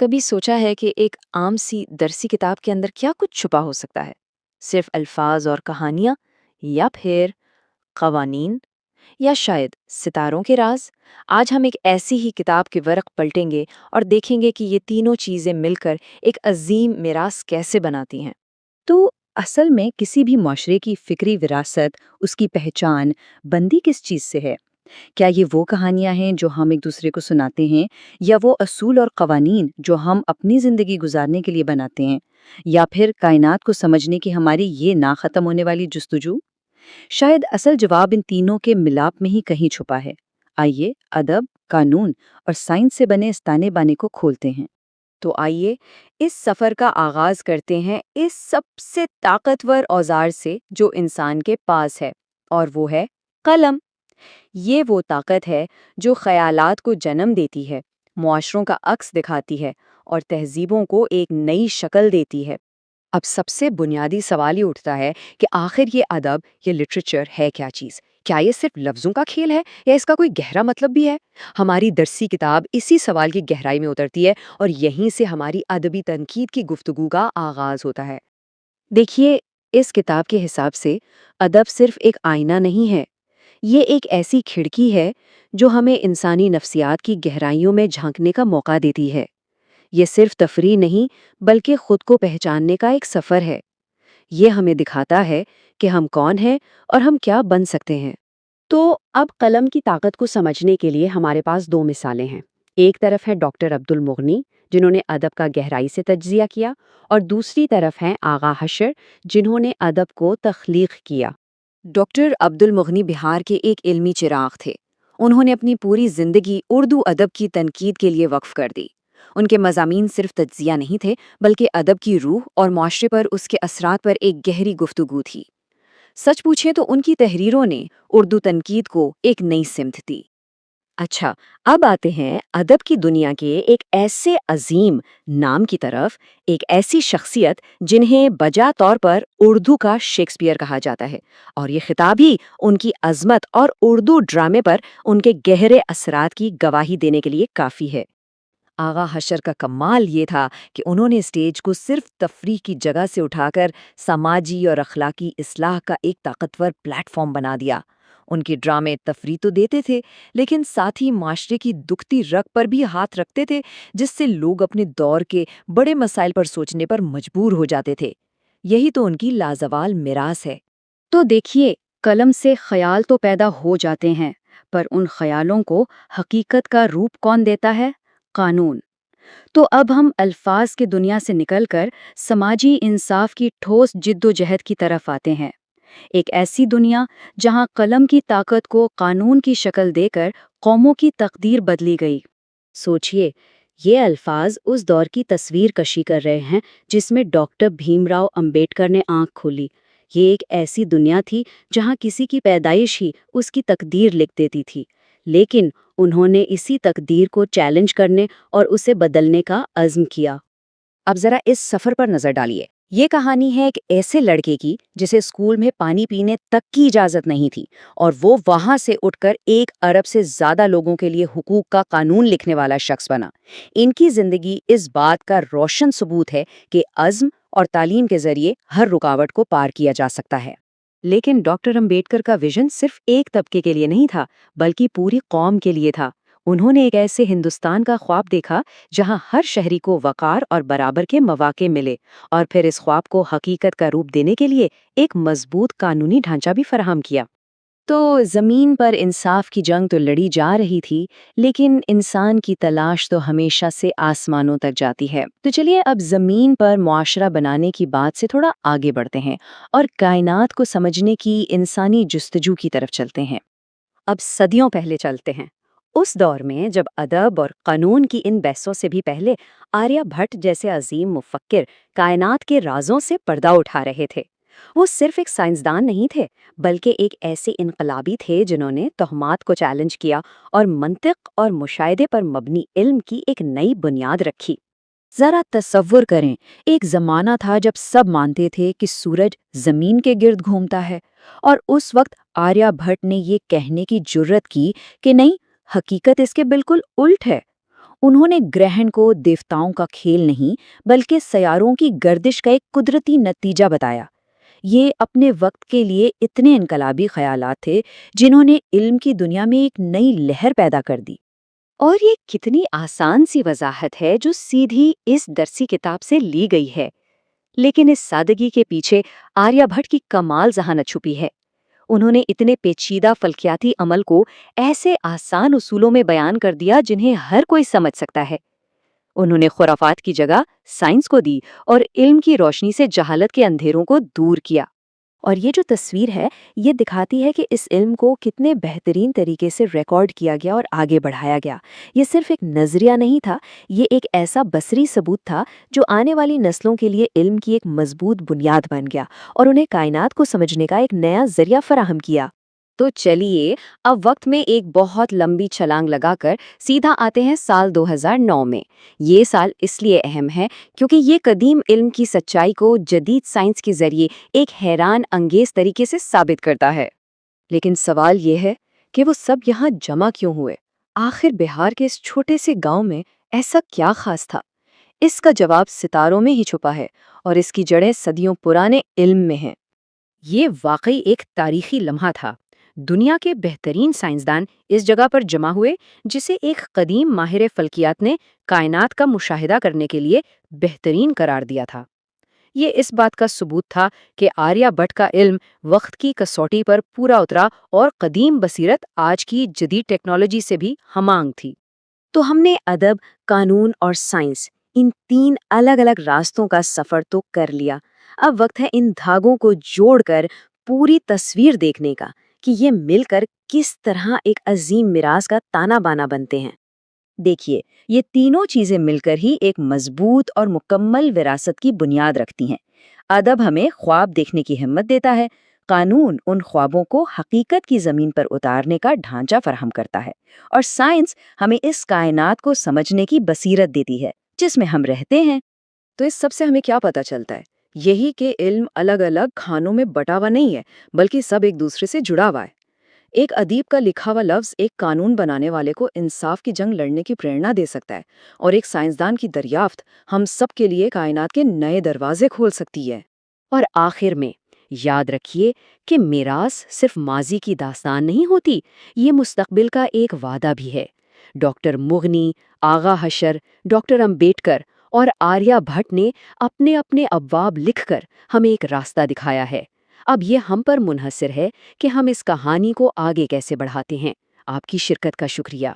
کبھی سوچا ہے کہ ایک عام سی درسی کتاب کے اندر کیا کچھ چھپا ہو سکتا ہے؟ صرف الفاظ اور کہانیاں، یا پھر قوانین، یا شاید ستاروں کے راز؟ آج ہم ایک ایسی ہی کتاب کے ورق پلٹیں گے اور دیکھیں گے کہ یہ تینوں چیزیں مل کر ایک عظیم میراث کیسے بناتی ہیں۔ تو اصل میں کسی بھی معاشرے کی فکری وراثت، اس کی پہچان، بندی کس چیز سے ہے؟ کیا یہ وہ کہانیاں ہیں جو ہم ایک دوسرے کو سناتے ہیں، یا وہ اصول اور قوانین جو ہم اپنی زندگی گزارنے کے لیے بناتے ہیں، یا پھر کائنات کو سمجھنے کی ہماری یہ نہ ختم ہونے والی جستجو؟ شاید اصل جواب ان تینوں کے ملاپ میں ہی کہیں چھپا ہے۔ آئیے ادب، قانون اور سائنس سے بنے اس تانے بانے کو کھولتے ہیں۔ تو آئیے اس سفر کا آغاز کرتے ہیں اس سب سے طاقتور اوزار سے جو انسان کے پاس ہے، اور وہ ہے قلم۔ یہ وہ طاقت ہے جو خیالات کو جنم دیتی ہے، معاشروں کا عکس دکھاتی ہے اور تہذیبوں کو ایک نئی شکل دیتی ہے۔ اب سب سے بنیادی سوال یہ اٹھتا ہے کہ آخر یہ ادب، یہ لٹریچر ہے کیا چیز؟ کیا یہ صرف لفظوں کا کھیل ہے یا اس کا کوئی گہرا مطلب بھی ہے؟ ہماری درسی کتاب اسی سوال کی گہرائی میں اترتی ہے اور یہیں سے ہماری ادبی تنقید کی گفتگو کا آغاز ہوتا ہے۔ دیکھیے، اس کتاب کے حساب سے ادب صرف ایک آئینہ نہیں ہے، یہ ایک ایسی کھڑکی ہے جو ہمیں انسانی نفسیات کی گہرائیوں میں جھانکنے کا موقع دیتی ہے۔ یہ صرف تفریح نہیں بلکہ خود کو پہچاننے کا ایک سفر ہے۔ یہ ہمیں دکھاتا ہے کہ ہم کون ہیں اور ہم کیا بن سکتے ہیں۔ تو اب قلم کی طاقت کو سمجھنے کے لیے ہمارے پاس دو مثالیں ہیں۔ ایک طرف ہے ڈاکٹر عبد المغنی، جنہوں نے ادب کا گہرائی سے تجزیہ کیا، اور دوسری طرف ہیں آغا حشر، جنہوں نے ادب کو تخلیق کیا۔ ڈاکٹر عبد المغنی بہار کے ایک علمی چراغ تھے۔ انہوں نے اپنی پوری زندگی اردو ادب کی تنقید کے لیے وقف کر دی۔ ان کے مضامین صرف تجزیہ نہیں تھے بلکہ ادب کی روح اور معاشرے پر اس کے اثرات پر ایک گہری گفتگو تھی۔ سچ پوچھیں تو ان کی تحریروں نے اردو تنقید کو ایک نئی سمت دی۔ اچھا، اب آتے ہیں ادب کی دنیا کے ایک ایسے عظیم نام کی طرف، ایک ایسی شخصیت جنہیں بجا طور پر اردو کا شیکسپیئر کہا جاتا ہے، اور یہ خطاب ہی ان کی عظمت اور اردو ڈرامے پر ان کے گہرے اثرات کی گواہی دینے کے لیے کافی ہے۔ آغا حشر کا کمال یہ تھا کہ انہوں نے اسٹیج کو صرف تفریح کی جگہ سے اٹھا کر سماجی اور اخلاقی اصلاح کا ایک طاقتور پلیٹ فارم بنا دیا۔ ان کے ڈرامے تفریح تو دیتے تھے، لیکن ساتھ ہی معاشرے کی دکھتی رگ پر بھی ہاتھ رکھتے تھے، جس سے لوگ اپنے دور کے بڑے مسائل پر سوچنے پر مجبور ہو جاتے تھے۔ یہی تو ان کی لازوال میراث ہے۔ تو دیکھیے، قلم سے خیال تو پیدا ہو جاتے ہیں، پر ان خیالوں کو حقیقت کا روپ کون دیتا ہے؟ قانون۔ تو اب ہم الفاظ کی دنیا سے نکل کر سماجی انصاف کی ٹھوس جد و جہد کی طرف آتے ہیں۔ ایک ایسی دنیا جہاں قلم کی طاقت کو قانون کی شکل دے کر قوموں کی تقدیر بدلی گئی۔ سوچئے، یہ الفاظ اس دور کی تصویر کشی کر رہے ہیں جس میں ڈاکٹر بھیم راؤ امبیڈکر نے آنکھ کھولی۔ یہ ایک ایسی دنیا تھی جہاں کسی کی پیدائش ہی اس کی تقدیر لکھ دیتی تھی، لیکن انہوں نے اسی تقدیر کو چیلنج کرنے اور اسے بدلنے کا عزم کیا۔ اب ذرا اس سفر پر نظر ڈالیے۔ یہ کہانی ہے ایک ایسے لڑکے کی جسے اسکول میں پانی پینے تک کی اجازت نہیں تھی، اور وہ وہاں سے اٹھ کر 1 ارب سے زیادہ لوگوں کے لیے حقوق کا قانون لکھنے والا شخص بنا۔ ان کی زندگی اس بات کا روشن ثبوت ہے کہ عزم اور تعلیم کے ذریعے ہر رکاوٹ کو پار کیا جا سکتا ہے۔ لیکن ڈاکٹر امبیڈکر کا ویژن صرف ایک طبقے کے لیے نہیں تھا بلکہ پوری قوم کے لیے تھا۔ انہوں نے ایک ایسے ہندوستان کا خواب دیکھا جہاں ہر شہری کو وقار اور برابر کے مواقع ملے، اور پھر اس خواب کو حقیقت کا روپ دینے کے لیے ایک مضبوط قانونی ڈھانچہ بھی فراہم کیا۔ تو زمین پر انصاف کی جنگ تو لڑی جا رہی تھی، لیکن انسان کی تلاش تو ہمیشہ سے آسمانوں تک جاتی ہے۔ تو چلیے اب زمین پر معاشرہ بنانے کی بات سے تھوڑا آگے بڑھتے ہیں اور کائنات کو سمجھنے کی انسانی جستجو کی طرف چلتے ہیں۔ اب صدیوں پہلے چلتے ہیں، اس دور میں جب ادب اور قانون کی ان بحثوں سے بھی پہلے آریہ بھٹ جیسے عظیم مفکر کائنات کے رازوں سے پردہ اٹھا رہے تھے۔ وہ صرف ایک سائنسدان نہیں تھے بلکہ ایک ایسے انقلابی تھے جنہوں نے توہمات کو چیلنج کیا اور منطق اور مشاہدے پر مبنی علم کی ایک نئی بنیاد رکھی۔ ذرا تصور کریں، ایک زمانہ تھا جب سب مانتے تھے کہ سورج زمین کے گرد گھومتا ہے، اور اس وقت آریہ بھٹ نے یہ کہنے کی جرت کی کہ نہیں، حقیقت اس کے بالکل الٹ ہے۔ انہوں نے گرہن کو دیوتاؤں کا کھیل نہیں بلکہ سیاروں کی گردش کا ایک قدرتی نتیجہ بتایا۔ یہ اپنے وقت کے لیے اتنے انقلابی خیالات تھے جنہوں نے علم کی دنیا میں ایک نئی لہر پیدا کر دی۔ اور یہ کتنی آسان سی وضاحت ہے جو سیدھی اس درسی کتاب سے لی گئی ہے، لیکن اس سادگی کے پیچھے آریہ بھٹ کی کمال ذہانت چھپی ہے۔ انہوں نے اتنے پیچیدہ فلکیاتی عمل کو ایسے آسان اصولوں میں بیان کر دیا جنہیں ہر کوئی سمجھ سکتا ہے۔ انہوں نے خرافات کی جگہ سائنس کو دی اور علم کی روشنی سے جہالت کے اندھیروں کو دور کیا۔ اور یہ جو تصویر ہے یہ دکھاتی ہے کہ اس علم کو کتنے بہترین طریقے سے ریکارڈ کیا گیا اور آگے بڑھایا گیا۔ یہ صرف ایک نظریہ نہیں تھا، یہ ایک ایسا بصری ثبوت تھا جو آنے والی نسلوں کے لیے علم کی ایک مضبوط بنیاد بن گیا اور انہیں کائنات کو سمجھنے کا ایک نیا ذریعہ فراہم کیا۔ تو چلیے اب وقت میں ایک بہت لمبی چھلانگ لگا کر سیدھا آتے ہیں سال 2009 میں۔ یہ سال اس لیے اہم ہے کیونکہ یہ قدیم علم کی سچائی کو جدید سائنس کے ذریعے ایک حیران انگیز طریقے سے ثابت کرتا ہے۔ لیکن سوال یہ ہے کہ وہ سب یہاں جمع کیوں ہوئے؟ آخر بہار کے اس چھوٹے سے گاؤں میں ایسا کیا خاص تھا؟ اس کا جواب ستاروں میں ہی چھپا ہے اور اس کی جڑیں صدیوں پرانے علم میں ہیں۔ یہ واقعی ایک تاریخی لمحہ تھا۔ دنیا کے بہترین سائنسدان اس جگہ پر جمع ہوئے جسے ایک قدیم ماہر فلکیات نے کائنات کا مشاہدہ کرنے کے لیے بہترین قرار دیا تھا۔ یہ اس بات کا ثبوت تھا کہ آریہ بھٹ کا علم وقت کی کسوٹی پر پورا اترا اور قدیم بصیرت آج کی جدید ٹیکنالوجی سے بھی ہمانگ تھی۔ تو ہم نے ادب، قانون اور سائنس، ان تین الگ الگ راستوں کا سفر تو کر لیا۔ اب وقت ہے ان دھاگوں کو جوڑ کر پوری تصویر دیکھنے کا کہ یہ مل کر کس طرح ایک عظیم میراث کا تانا بانا بنتے ہیں۔ دیکھیے، یہ تینوں چیزیں مل کر ہی ایک مضبوط اور مکمل وراثت کی بنیاد رکھتی ہیں۔ ادب ہمیں خواب دیکھنے کی ہمت دیتا ہے، قانون ان خوابوں کو حقیقت کی زمین پر اتارنے کا ڈھانچہ فراہم کرتا ہے، اور سائنس ہمیں اس کائنات کو سمجھنے کی بصیرت دیتی ہے جس میں ہم رہتے ہیں۔ تو اس سب سے ہمیں کیا پتہ چلتا ہے؟ یہی کہ علم الگ الگ کھانوں میں بٹا ہوا نہیں ہے، بلکہ سب ایک دوسرے سے جڑا ہوا ہے۔ ایک ادیب کا لکھا ہوا لفظ ایک قانون بنانے والے کو انصاف کی جنگ لڑنے کی پریرنا دے سکتا ہے، اور ایک سائنسدان کی دریافت ہم سب کے لیے کائنات کے نئے دروازے کھول سکتی ہے۔ اور آخر میں یاد رکھیے کہ میراث صرف ماضی کی داستان نہیں ہوتی، یہ مستقبل کا ایک وعدہ بھی ہے۔ ڈاکٹر مغنی، آغا حشر، ڈاکٹر امبیڈکر اور آریہ بھٹ نے اپنے اپنے ابواب لکھ کر ہمیں ایک راستہ دکھایا ہے۔ اب یہ ہم پر منحصر ہے کہ ہم اس کہانی کو آگے کیسے بڑھاتے ہیں۔ آپ کی شرکت کا شکریہ۔